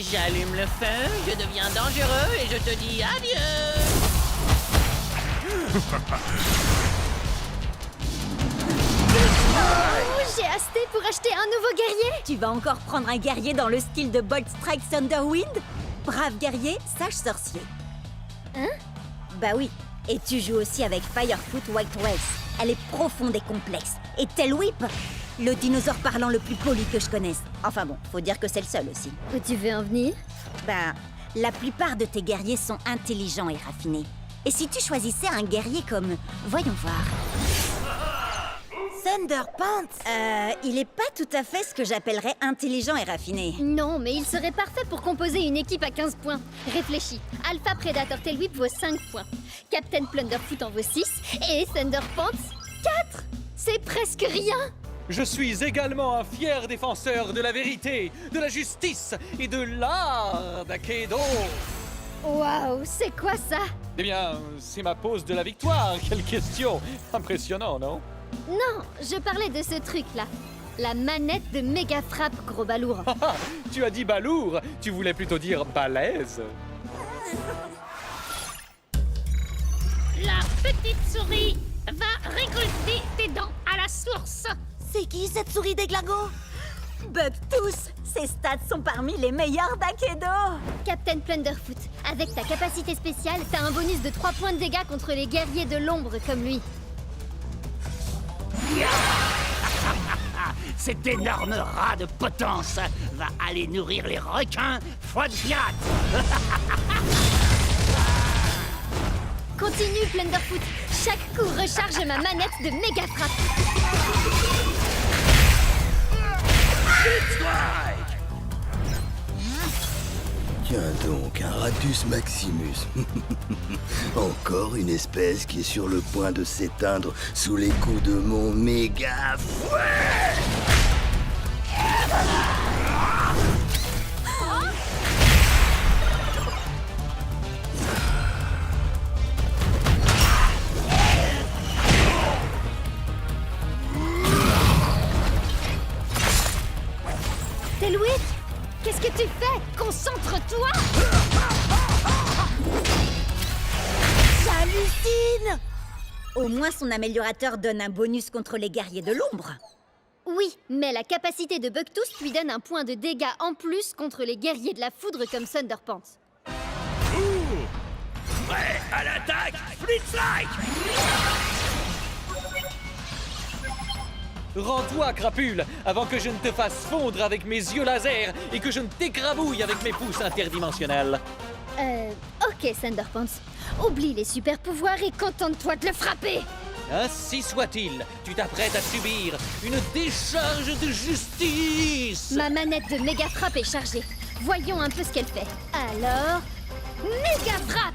J'allume le feu, je deviens dangereux et je te dis adieu. Oh, j'ai hasté pour acheter un nouveau guerrier. Tu vas encore prendre un guerrier dans le style de Bolt Strike Thunderwind? Brave guerrier, sage sorcier. Hein? Bah oui, et tu joues aussi avec Firefoot White Race. Elle est profonde et complexe. Et Tail Whip, le dinosaure parlant le plus poli que je connaisse. Enfin bon, faut dire que c'est le seul aussi. Où tu veux en venir? Bah, la plupart de tes guerriers sont intelligents et raffinés. Et si tu choisissais un guerrier comme... Voyons voir... Thunderpants. Il est pas tout à fait ce que j'appellerais intelligent et raffiné. Non, mais il serait parfait pour composer une équipe à 15 points. Réfléchis. Alpha Predator Tail Whip vaut 5 points. Captain Plunderfoot en vaut 6. Et Thunderpants, 4. C'est presque rien. Je suis également un fier défenseur de la vérité, de la justice et de l'art d'Akedo. Waouh, c'est quoi ça? Eh bien, c'est ma pose de la victoire. Quelle question! Impressionnant, non? Non, je parlais de ce truc-là. La manette de méga frappe, gros balourd. Ah, tu as dit balourd. Tu voulais plutôt dire balèze. La petite souris va récolter tes dents à la source. C'est qui cette souris déglingo? Bugtooth. Ses stats sont parmi les meilleurs d'Akedo. Captain Plunderfoot, avec ta capacité spéciale, t'as un bonus de 3 points de dégâts contre les guerriers de l'ombre comme lui. Cet énorme rat de potence va aller nourrir les requins foie de pirate. Continue, Plunderfoot. Chaque coup recharge ma manette de méga frappe. Tiens donc, un Ratus Maximus. Encore une espèce qui est sur le point de s'éteindre sous les coups de mon méga fouet. Tail Whip, qu'est-ce que tu fais? Concentre-toi! J'hallucine! Au moins son améliorateur donne un bonus contre les guerriers de l'ombre. Oui, mais la capacité de Bugtooth lui donne un point de dégâts en plus contre les guerriers de la foudre comme Thunderpants. Prêt à l'attaque, Blitzstrike. Rends-toi, crapule, avant que je ne te fasse fondre avec mes yeux laser et que je ne t'écrabouille avec mes pouces interdimensionnels. Ok, Thunderpants. Oublie les super pouvoirs et contente-toi de le frapper! Ainsi soit-il, tu t'apprêtes à subir une décharge de justice. Ma manette de méga frappe est chargée. Voyons un peu ce qu'elle fait. Alors... méga frappe!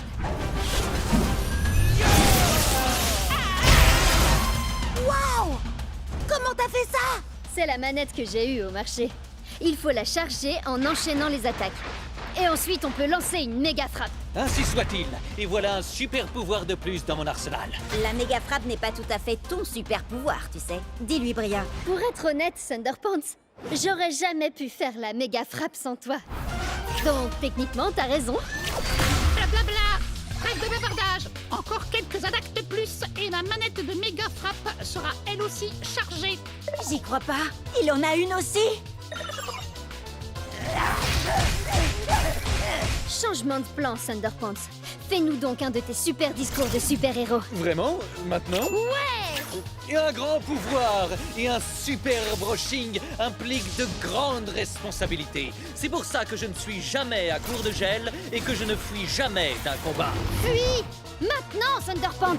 Waouh! Comment t'as fait ça? C'est la manette que j'ai eue au marché. Il faut la charger en enchaînant les attaques. Et ensuite, on peut lancer une méga frappe. Ainsi soit-il, et voilà un super pouvoir de plus dans mon arsenal. La méga frappe n'est pas tout à fait ton super pouvoir, tu sais. Dis-lui, Bria. Pour être honnête, Thunderpants, j'aurais jamais pu faire la méga frappe sans toi. Donc, techniquement, t'as raison. Blablabla. Trêve de bavardage. Encore quelques attaques de plus et la manette de méga frappe sera elle aussi chargée. J'y crois pas. Il en a une aussi? Changement de plan, Thunderpants. Fais-nous donc un de tes super discours de super-héros. Vraiment? Maintenant? Ouais! Et un grand pouvoir et un super brushing impliquent de grandes responsabilités. C'est pour ça que je ne suis jamais à court de gel et que je ne fuis jamais d'un combat. Fuis! Maintenant, Thunderpants!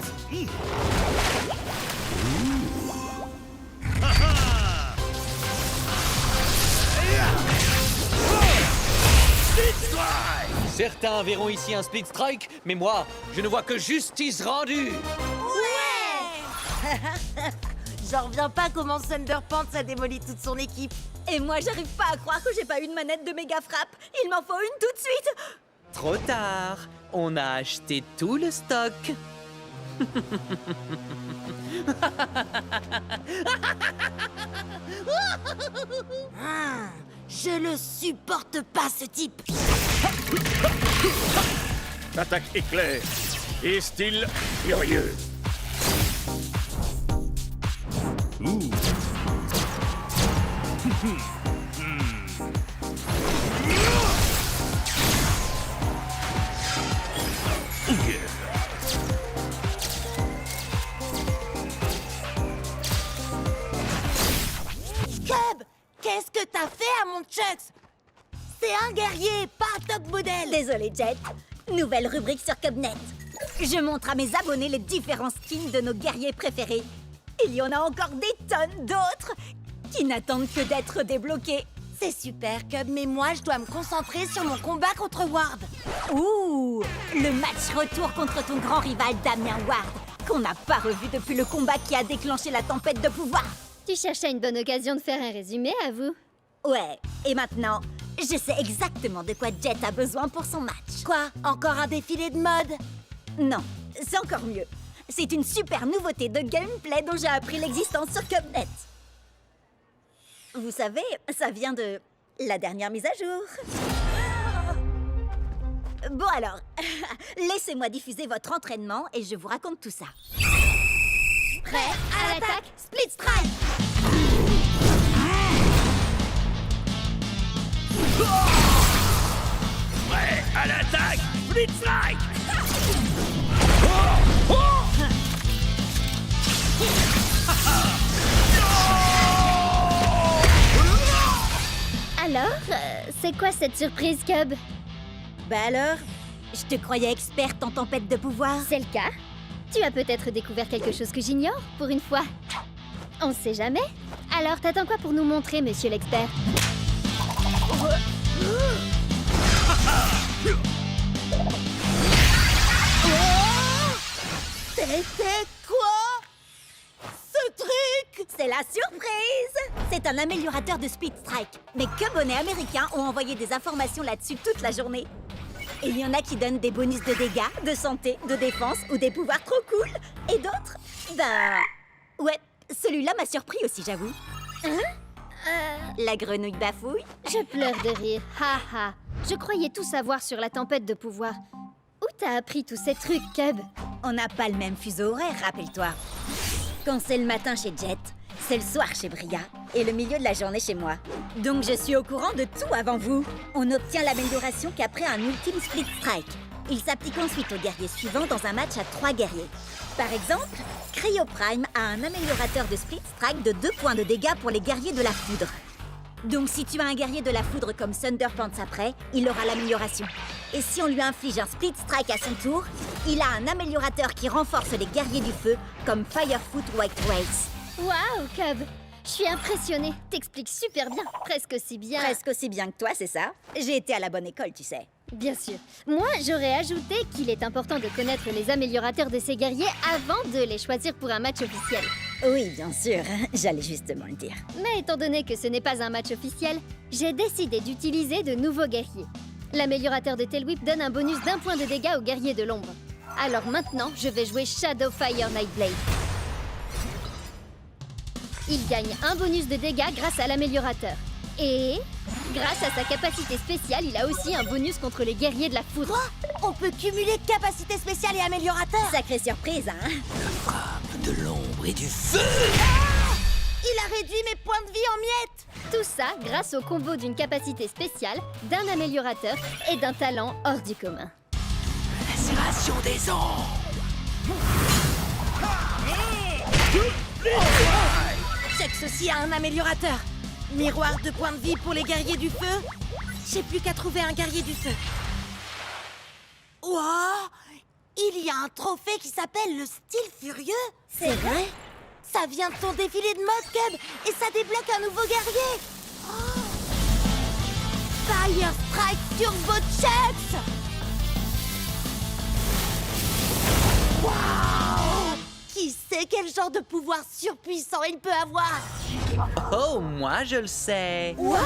Certains verront ici un split strike, mais moi, je ne vois que justice rendue. Ouais! J'en reviens pas comment Thunderpants a démoli toute son équipe. Et moi, j'arrive pas à croire que j'ai pas une manette de méga frappe. Il m'en faut une tout de suite. Trop tard. On a acheté tout le stock. Je le supporte pas, ce type. Attaque éclair et style furieux. Ouh. Cub, qu'est-ce que t'as fait à mon Chucks? C'est un guerrier, pas un top modèle. Désolé, Jet. Nouvelle rubrique sur Cubnet. Je montre à mes abonnés les différents skins de nos guerriers préférés. Il y en a encore des tonnes d'autres qui n'attendent que d'être débloqués. C'est super, Cub, mais moi, je dois me concentrer sur mon combat contre Ward. Ouh, le match retour contre ton grand rival Damien Ward, qu'on n'a pas revu depuis le combat qui a déclenché la tempête de pouvoir. Tu cherchais une bonne occasion de faire un résumé, à vous? Ouais, et maintenant, je sais exactement de quoi Jet a besoin pour son match. Quoi? Encore un défilé de mode? Non, c'est encore mieux. C'est une super nouveauté de gameplay dont j'ai appris l'existence sur Cubnet. Vous savez, ça vient de la dernière mise à jour. Bon alors, laissez-moi diffuser votre entraînement et je vous raconte tout ça. Prêt à l'attaque, Split Strike! Prêt à l'attaque, Split Strike. Alors, c'est quoi cette surprise, Cub? Bah alors, je te croyais experte en tempête de pouvoir. C'est le cas? Tu as peut-être découvert quelque chose que j'ignore, pour une fois. On sait jamais. Alors, t'attends quoi pour nous montrer, monsieur l'expert? C'était quoi ce truc? C'est la surprise! C'est un améliorateur de Speed Strike. Mes Cubonnets américains ont envoyé des informations là-dessus toute la journée. Et il y en a qui donnent des bonus de dégâts, de santé, de défense ou des pouvoirs trop cool. Et d'autres, ben... Ouais, celui-là m'a surpris aussi, j'avoue. La grenouille bafouille. Je pleure de rire. Ha ha. Je croyais tout savoir sur la tempête de pouvoir. Où t'as appris tous ces trucs, Cub? On n'a pas le même fuseau horaire, rappelle-toi. Quand c'est le matin chez Jet, c'est le soir chez Bria et le milieu de la journée chez moi. Donc je suis au courant de tout avant vous. On obtient l'amélioration qu'après un ultime Split Strike. Il s'applique ensuite aux guerriers suivants dans un match à 3 guerriers. Par exemple, Cryo Prime a un améliorateur de Split Strike de 2 points de dégâts pour les guerriers de la foudre. Donc si tu as un guerrier de la foudre comme Thunderpants après, il aura l'amélioration. Et si on lui inflige un Split Strike à son tour, il a un améliorateur qui renforce les guerriers du feu comme Firefoot White Race. Waouh, Cub! Je suis impressionnée. T'expliques super bien. Presque aussi bien. Presque aussi bien que toi, c'est ça? J'ai été à la bonne école, tu sais. Bien sûr. Moi, j'aurais ajouté qu'il est important de connaître les améliorateurs de ces guerriers avant de les choisir pour un match officiel. Oui, bien sûr. J'allais justement le dire. Mais étant donné que ce n'est pas un match officiel, j'ai décidé d'utiliser de nouveaux guerriers. L'améliorateur de Tail Whip donne un bonus d'1 point de dégâts aux guerriers de l'ombre. Alors maintenant, je vais jouer Shadowfire Nightblade. Il gagne un bonus de dégâts grâce à l'améliorateur. Et grâce à sa capacité spéciale, il a aussi un bonus contre les guerriers de la foudre. Quoi? On peut cumuler capacité spéciale et améliorateur? Sacrée surprise, hein? Frappe de l'ombre et du feu. Il a réduit mes points de vie en miettes! Tout ça grâce au combo d'une capacité spéciale, d'un améliorateur et d'un talent hors du commun. Lacération des ombres. Chex aussi a un améliorateur. Miroir de points de vie pour les guerriers du feu. J'ai plus qu'à trouver un guerrier du feu. Wow! Il y a un trophée qui s'appelle le style furieux. C'est vrai? Ça vient de ton défilé de mode, Cub, et ça débloque un nouveau guerrier. Oh. Fire Strike Turbo Chex! Wow! Qui sait quel genre de pouvoir surpuissant il peut avoir? Oh, moi je le sais. What?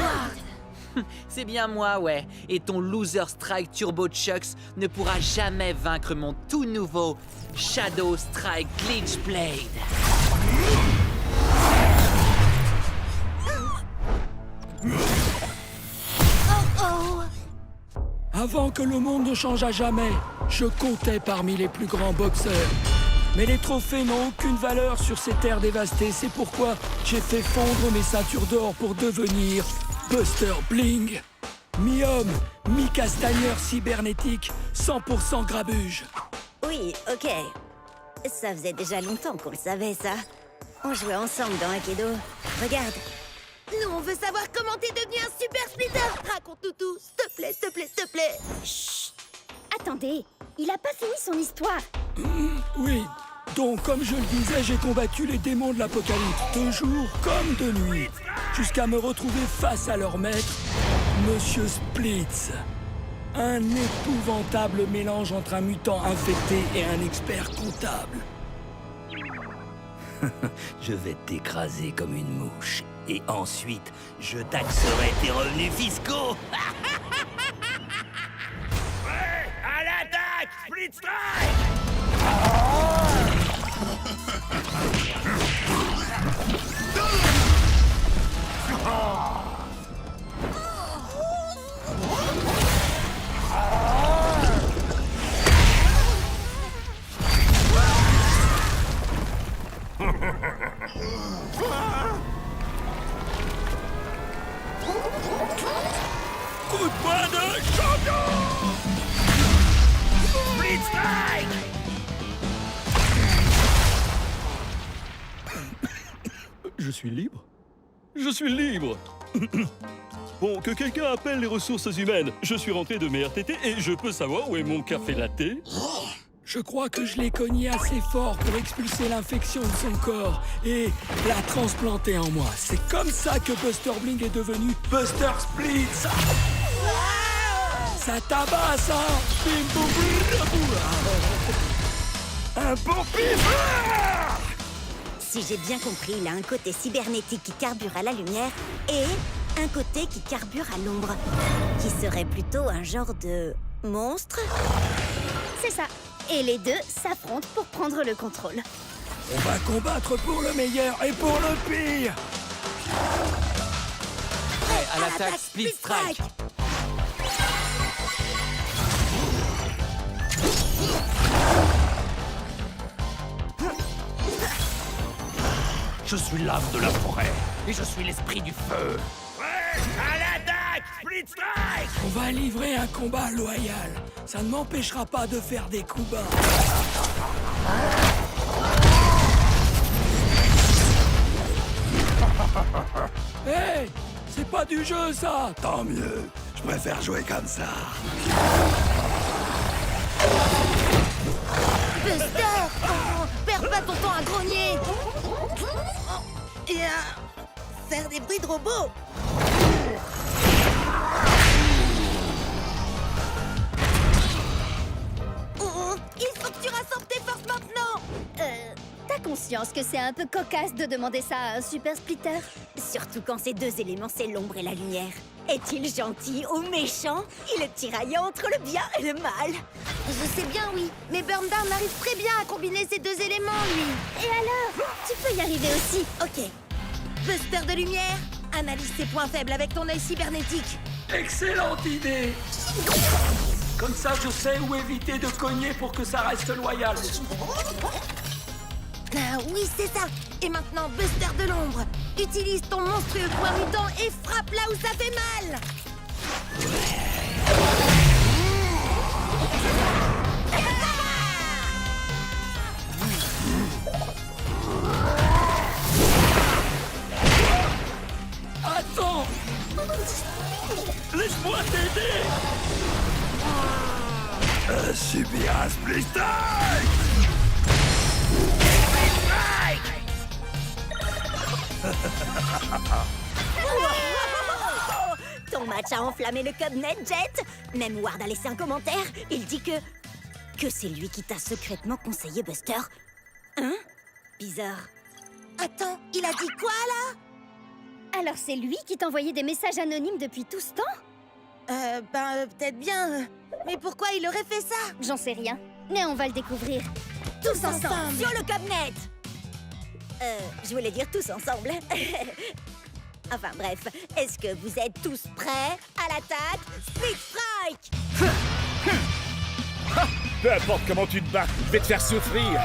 C'est bien moi, ouais. Et ton Loser Strike Turbo Chucks ne pourra jamais vaincre mon tout nouveau Shadow Strike Glitch Blade. Avant que le monde ne change à jamais, je comptais parmi les plus grands boxeurs. Mais les trophées n'ont aucune valeur sur ces terres dévastées. C'est pourquoi j'ai fait fondre mes ceintures d'or pour devenir Buster Bling. Mi-homme, mi-castagneur cybernétique, 100% grabuge. Oui, ok. Ça faisait déjà longtemps qu'on le savait, ça. On jouait ensemble dans Aikido. Regarde. Nous, on veut savoir comment t'es devenu un super splitter. Raconte-nous tout, s'il te plaît, s'il te plaît, s'il te plaît. Chut! Attendez, il a pas fini son histoire. Oui, donc comme je le disais, j'ai combattu les démons de l'apocalypse, de jour comme de nuit, jusqu'à me retrouver face à leur maître, Monsieur Splitz. Un épouvantable mélange entre un mutant infecté et un expert comptable. Je vais t'écraser comme une mouche. Et ensuite, je taxerai tes revenus fiscaux. Prêt à l'attaque! Split Strike! Coup de poing de champion! Split Strike! Je suis libre? Je suis libre! Bon, que quelqu'un appelle les ressources humaines. Je suis rentré de mes RTT et je peux savoir où est mon café latte? Je crois que je l'ai cogné assez fort pour expulser l'infection de son corps et la transplanter en moi. C'est comme ça que Buster Bling est devenu Buster Splitz. Ça tabasse, hein? Bim, boum, boum, boum. Un bon pif! Si j'ai bien compris, il a un côté cybernétique qui carbure à la lumière et un côté qui carbure à l'ombre, qui serait plutôt un genre de monstre. C'est ça. Et les deux s'affrontent pour prendre le contrôle. On va combattre pour le meilleur et pour le pire. Prêt à l'attaque Split Strike! Je suis l'âme de la forêt et je suis l'esprit du feu. Prêt à l'attaque! Split Strike! On va livrer un combat loyal. Ça ne m'empêchera pas de faire des coups bas. Hé! C'est pas du jeu, ça! Tant mieux. Je préfère jouer comme ça. Buster! Oh, perds pas ton temps à grogner! Et à faire des bruits de robots! Oh, il faut que tu rassembles tes forces maintenant! T'as conscience que c'est un peu cocasse de demander ça à un super splitter? Surtout quand ces deux éléments, c'est l'ombre et la lumière. Est-il gentil ou méchant? Il est tiraillant entre le bien et le mal. Je sais bien, oui, mais Burndown arrive très bien à combiner ces deux éléments, lui! Et alors? Tu peux y arriver aussi. Ok. Buster de lumière, analyse tes points faibles avec ton œil cybernétique. Excellente idée! Comme ça, je sais où éviter de cogner pour que ça reste loyal. Ah oui, c'est ça! Et maintenant, Buster de l'ombre! Utilise ton monstrueux poing mutant et frappe là où ça fait mal! Attends! Laisse-moi t'aider! Subir un split strike! Ton match a enflammé le Cubnet, Jet. Même Ward a laissé un commentaire. Il dit que c'est lui qui t'a secrètement conseillé Buster. Hein? Bizarre. Attends, il a dit quoi, là? Alors c'est lui qui t'envoyait des messages anonymes depuis tout ce temps? Peut-être bien. Mais pourquoi il aurait fait ça? J'en sais rien. Mais on va le découvrir. Tous ensemble. Sur le Cubnet. Je voulais dire tous ensemble. Enfin bref, est-ce que vous êtes tous prêts à l'attaque Split Strike? Peu importe comment tu te bats, je vais te faire souffrir.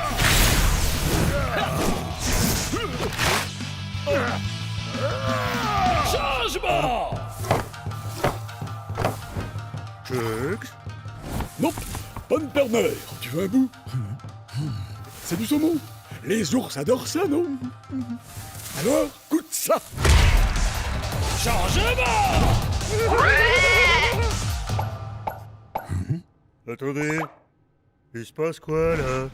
Changement! Chugs? Non, pas me permettre. Tu veux un bout? C'est du saumon. Les ours adorent ça, non? Alors, goûte ça. Changement! Attendez, il se passe quoi là?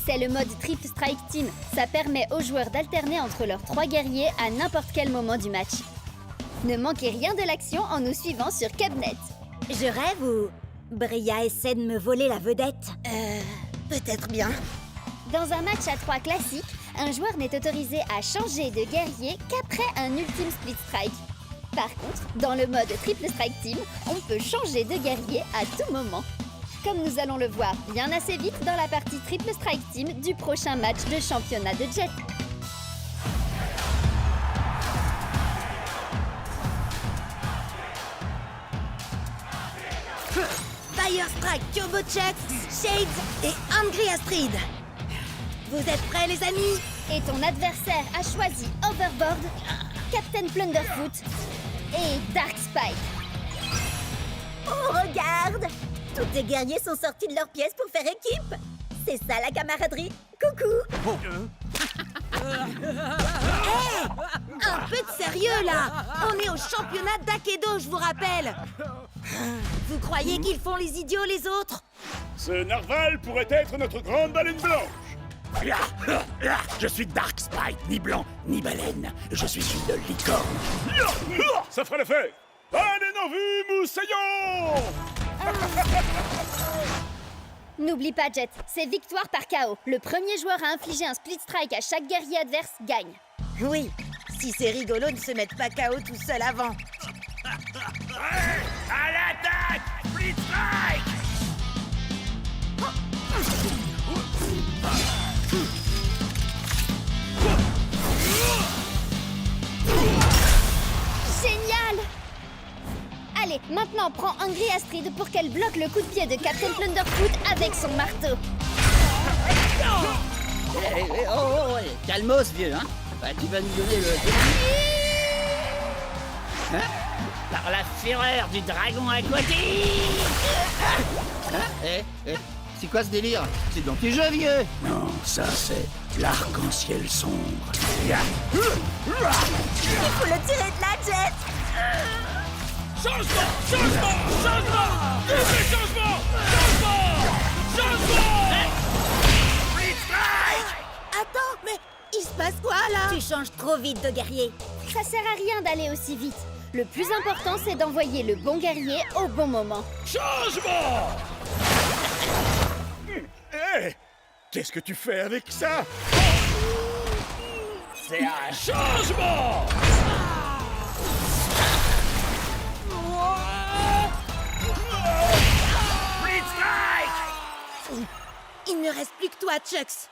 C'est le mode Triple Strike Team. Ça permet aux joueurs d'alterner entre leurs 3 guerriers à n'importe quel moment du match. Ne manquez rien de l'action en nous suivant sur Cabnet. Je rêve ou Bria essaie de me voler la vedette? Peut-être bien. Dans un match à 3 classique, un joueur n'est autorisé à changer de guerrier qu'après un ultime split strike. Par contre, dans le mode Triple Strike Team, on peut changer de guerrier à tout moment. Comme nous allons le voir bien assez vite dans la partie Triple Strike Team du prochain match de championnat de Jet. Fire Strike, Turbo Chucks, Shades et Angry Astrid. Vous êtes prêts, les amis? Et ton adversaire a choisi Overboard, Captain Plunderfoot et Dark Spike. Oh, regarde! Tous tes guerriers sont sortis de leur pièce pour faire équipe! C'est ça la camaraderie! Coucou! Un peu de sérieux, là! On est au championnat d'Akedo, je vous rappelle! Vous croyez qu'ils font les idiots, les autres? Ce narval pourrait être notre grande baleine blanche. Je suis Dark Spike, ni blanc, ni baleine. Je suis une licorne. Ça fera l'affaire. Allez, non vu, moussaillon! N'oublie pas, Jet, c'est victoire par KO. Le premier joueur à infliger un split strike à chaque guerrier adverse gagne. Oui, si c'est rigolo de se mettre pas KO tout seul avant. À l'attaque! Split Strike! Génial! Allez, maintenant prends Angry Astrid pour qu'elle bloque le coup de pied de Captain Plunderfoot avec son marteau. Calmos, vieux, hein? Bah, tu vas nous donner le... Hein? Par la fureur du dragon aquatique! C'est quoi ce délire? C'est dans tes jeux, vieux! Non, ça c'est l'arc-en-ciel sombre. Il faut le tirer de la Jet! Changement! Changement! Changement! Double changement! Changement! Changement! Split Strike! Attends, mais il se passe quoi, là? Tu changes trop vite de guerrier. Ça sert à rien d'aller aussi vite. Le plus important, c'est d'envoyer le bon guerrier au bon moment. Changement! Hé! Qu'est-ce que tu fais avec ça? C'est un changement! Split Strike! Il ne reste plus que toi, Chucks.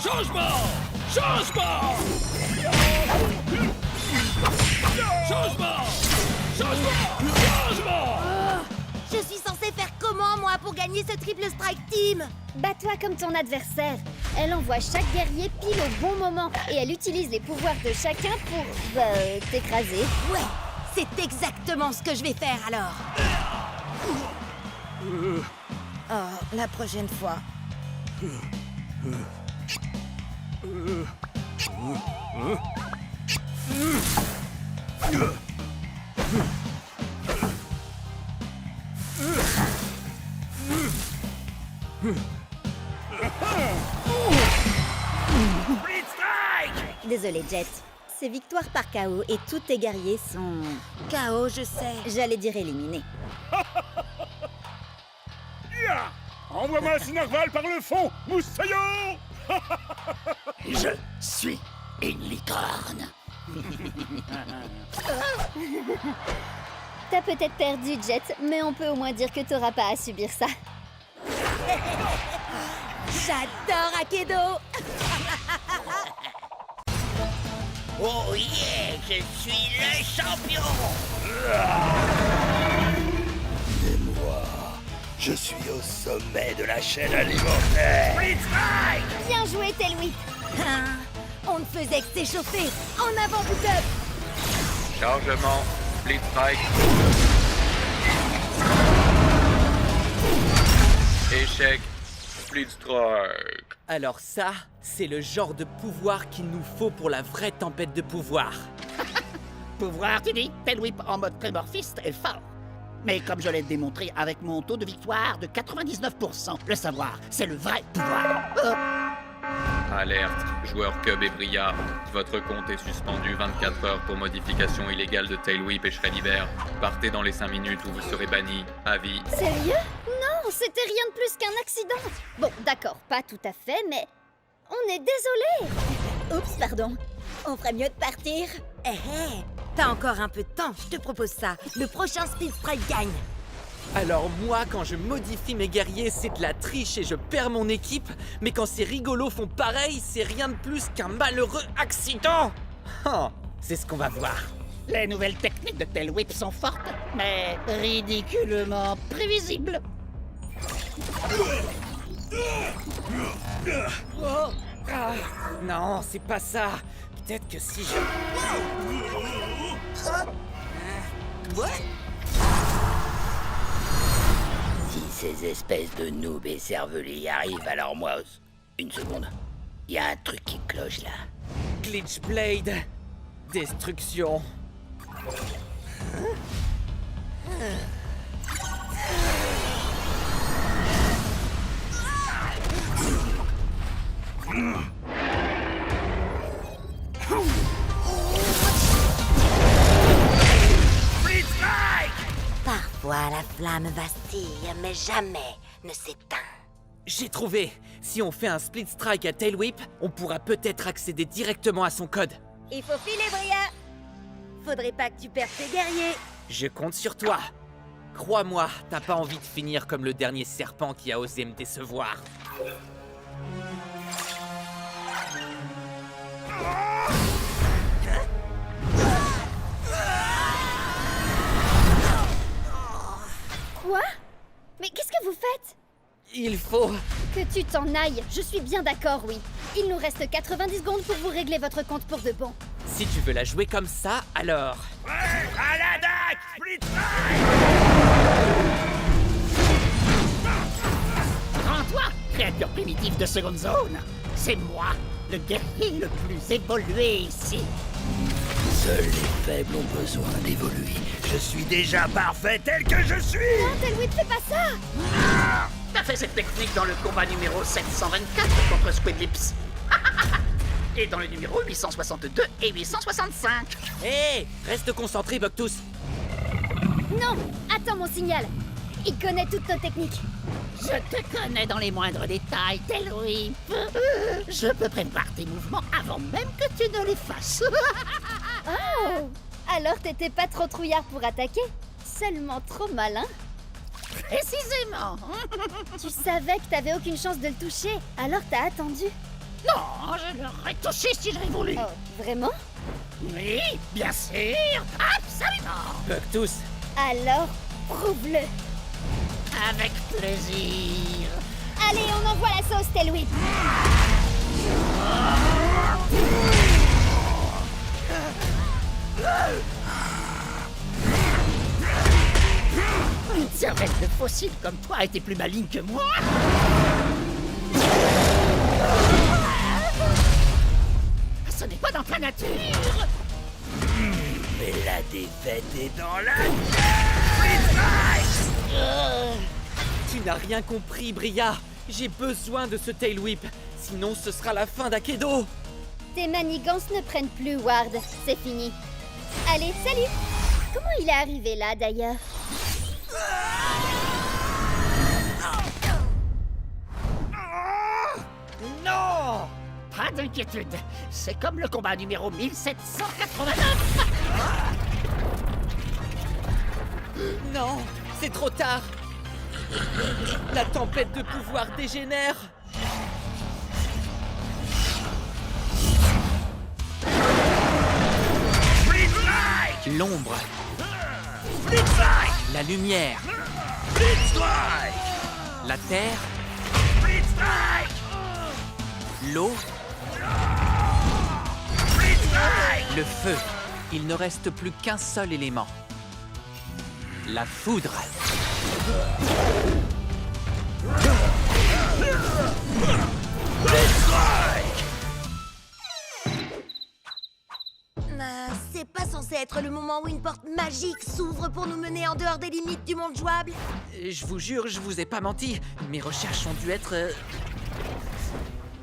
Changement! Changement! Changement! Changement! Changement! Je suis censée faire comment, moi, pour gagner ce Triple Strike Team? Bats-toi comme ton adversaire. Elle envoie chaque guerrier pile au bon moment et elle utilise les pouvoirs de chacun pour, t'écraser. Ouais, c'est exactement ce que je vais faire, alors. Oh, la prochaine fois. Split Strike! Désolé, Jet. C'est victoire par KO et tous tes guerriers sont... KO, je sais. J'allais dire éliminés. Ya! Envoie-moi ce narval par le fond, moussaillon! Je suis une licorne. T'as peut-être perdu, Jet, mais on peut au moins dire que t'auras pas à subir ça. J'adore Akedo. Oh yeah, je suis le champion. Et moi, je suis au sommet de la chaîne alimentaire. Bien joué, Tailwhip. Ah, on ne faisait que s'échauffer. En avant, Boot-Up. Chargement, Split Strike. Échec, Split Strike. Alors ça, c'est le genre de pouvoir qu'il nous faut pour la vraie tempête de pouvoir. Pouvoir, tu dis? Tailwhip en mode prémorphiste est fort. Mais comme je l'ai démontré avec mon taux de victoire de 99%, le savoir, c'est le vrai pouvoir. Alerte, joueur Cub et Bria. Votre compte est suspendu 24 heures pour modification illégale de Tailwhip et Shreddiver. Partez dans les 5 minutes où vous serez banni. Avis. Sérieux? Non, c'était rien de plus qu'un accident. Bon, d'accord, pas tout à fait, mais on est désolé. Oups, pardon. On ferait mieux de partir. Eh, t'as encore un peu de temps, je te propose ça. Le prochain Split Strike gagne. Alors moi, quand je modifie mes guerriers, c'est de la triche et je perds mon équipe. Mais quand ces rigolos font pareil, c'est rien de plus qu'un malheureux accident. Oh, c'est ce qu'on va voir. Les nouvelles techniques de Tailwhip sont fortes, mais ridiculement prévisibles. Oh, ah, non, c'est pas ça. Peut-être que si je... Si ces espèces de noobs et cervelés y arrivent, alors moi... Une seconde. Il y a un truc qui cloche là. Glitch Blade. Destruction. Parfois, la flamme vacille, mais jamais ne s'éteint. J'ai trouvé. Si on fait un Split Strike à Tailwhip, on pourra peut-être accéder directement à son code. Il faut filer, Bria. Faudrait pas que tu perdes tes guerriers. Je compte sur toi. Crois-moi, t'as pas envie de finir comme le dernier serpent qui a osé me décevoir. Quoi? Mais qu'est-ce que vous faites? Il faut... Que tu t'en ailles, je suis bien d'accord, oui. Il nous reste 90 secondes pour vous régler votre compte pour de bon. Si tu veux la jouer comme ça, alors... À la date, Split Rends-toi, créature primitive de seconde zone. C'est moi, le guerrier le plus évolué ici. Seuls les faibles ont besoin d'évoluer. Je suis déjà parfait tel que je suis. Non, Tailwhip, fais pas ça. T'as fait cette technique dans le combat numéro 724 contre Squidlips. Et dans le numéro 862 et 865. Hé, reste concentré, Bucktooth. Non, attends mon signal. Il connaît toutes nos techniques. Je te connais dans les moindres détails, Tailwhip. Je peux prévoir tes mouvements avant même que tu ne les fasses. Oh, alors t'étais pas trop trouillard pour attaquer, seulement trop malin. Précisément. Tu savais que t'avais aucune chance de le toucher, alors t'as attendu. Non, je l'aurais touché si j'avais voulu. Oh, vraiment? Oui, bien sûr, absolument. Bucktooth. Alors, prouve-le. Avec plaisir. Allez, on envoie la sauce, Tailwhip. Une cervelle de fossile comme toi était plus maligne que moi. Ce n'est pas dans ta nature. Mais la défaite est dans la... Tu n'as rien compris, Bria. J'ai besoin de ce Tailwhip. Sinon, ce sera la fin d'Akedo. Tes manigances ne prennent plus, Ward. C'est fini. Allez, salut. Comment il est arrivé là, d'ailleurs? Non! Pas d'inquiétude. C'est comme le combat numéro 1789. Non, c'est trop tard. La tempête de pouvoir dégénère. L'ombre. La lumière. La terre. L'eau. Le feu. Il ne reste plus qu'un seul élément. La foudre. C'est pas censé être le moment où une porte magique s'ouvre pour nous mener en dehors des limites du monde jouable? Je vous jure, je vous ai pas menti. Mes recherches ont dû être...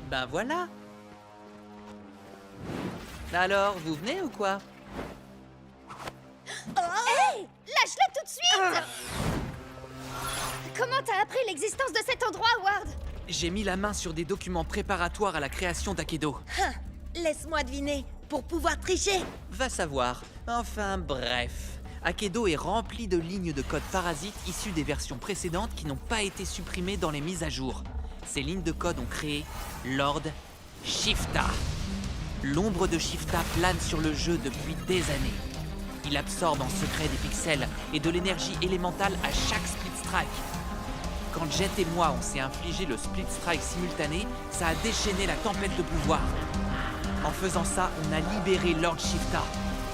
Ben voilà. Alors, vous venez ou quoi? Hey! Lâche-la tout de suite! Comment t'as appris l'existence de cet endroit, Ward? J'ai mis la main sur des documents préparatoires à la création d'Akedo. Laisse-moi deviner, pour pouvoir tricher. Va savoir. Enfin, bref. Akedo est rempli de lignes de code parasites issues des versions précédentes qui n'ont pas été supprimées dans les mises à jour. Ces lignes de code ont créé Lord Shifta. L'ombre de Shifta plane sur le jeu depuis des années. Il absorbe en secret des pixels et de l'énergie élémentale à chaque split strike. Quand Jet et moi on s'est infligé le split strike simultané, ça a déchaîné la tempête de pouvoir. En faisant ça, on a libéré Lord Shifta.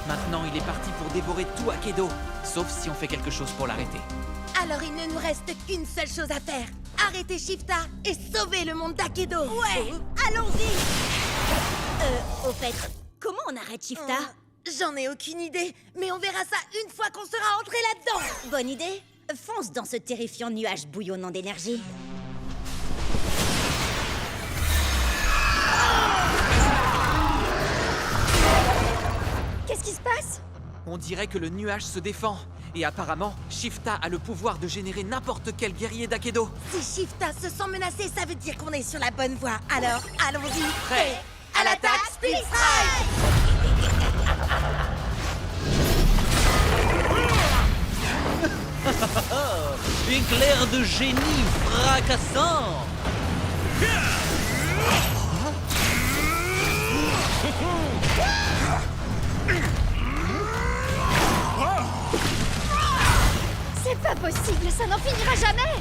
Maintenant, il est parti pour dévorer tout Akedo, sauf si on fait quelque chose pour l'arrêter. Alors il ne nous reste qu'une seule chose à faire. Arrêter Shifta et sauver le monde d'Akedo. Ouais, allons-y. Au fait, comment on arrête Shifta? J'en ai aucune idée, mais on verra ça une fois qu'on sera entré là-dedans. Bonne idée. Fonce dans ce terrifiant nuage bouillonnant d'énergie. Qu'est-ce qui se passe? On dirait que le nuage se défend. Et apparemment, Shifta a le pouvoir de générer n'importe quel guerrier d'Akedo. Si Shifta se sent menacé, ça veut dire qu'on est sur la bonne voie. Alors, allons-y. Prêt à l'attaque, Split Strike! Éclair de génie fracassant! C'est pas possible, ça n'en finira jamais!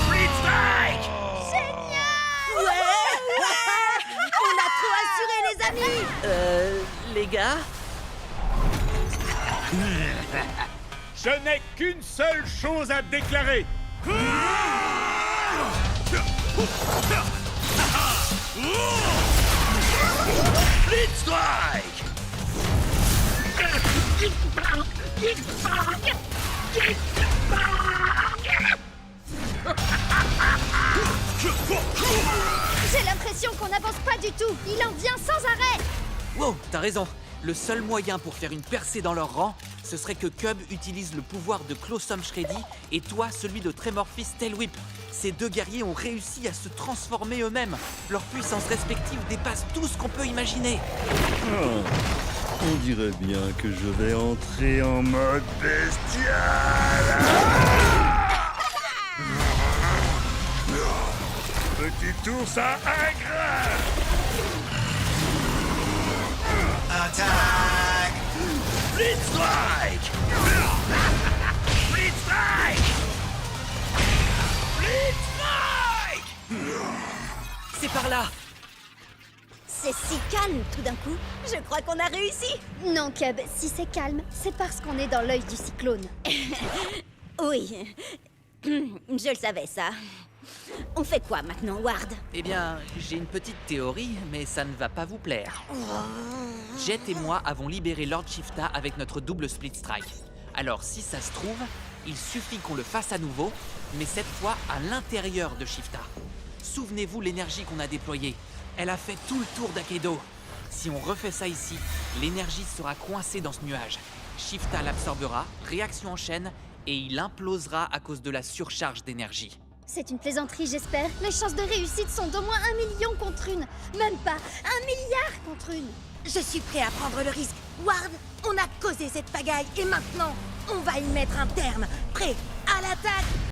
Split Strike! Génial! Ouais! On a trop assuré, les amis! Les gars? Je n'ai qu'une seule chose à déclarer. Split Strike! J'ai l'impression qu'on n'avance pas du tout. Il en vient sans arrêt. Wow, t'as raison. Le seul moyen pour faire une percée dans leur rang, ce serait que Cub utilise le pouvoir de Closum Shreddy et toi celui de Tremorphis Tailwhip. Ces deux guerriers ont réussi à se transformer eux-mêmes. Leurs puissances respectives dépassent tout ce qu'on peut imaginer. On dirait bien que je vais entrer en mode bestial. Petit ours à aigre! Attaque! Split Strike! Split Strike! Split Strike! C'est par là! C'est si calme tout d'un coup. Je crois qu'on a réussi. Non, Cub, si c'est calme, c'est parce qu'on est dans l'œil du cyclone. Oui. Je le savais, ça. On fait quoi maintenant, Ward? Eh bien, j'ai une petite théorie, mais ça ne va pas vous plaire. Jet et moi avons libéré Lord Shifta avec notre double split strike. Alors, si ça se trouve, il suffit qu'on le fasse à nouveau, mais cette fois à l'intérieur de Shifta. Souvenez-vous l'énergie qu'on a déployée. Elle a fait tout le tour d'Akedo. Si on refait ça ici, l'énergie sera coincée dans ce nuage. Shifta l'absorbera, réaction en chaîne, et il implosera à cause de la surcharge d'énergie. C'est une plaisanterie, j'espère. Les chances de réussite sont d'au moins 1 million contre une. Même pas 1 milliard contre une. Je suis prêt à prendre le risque. Ward, on a causé cette pagaille et maintenant, on va y mettre un terme. Prêt à l'attaque!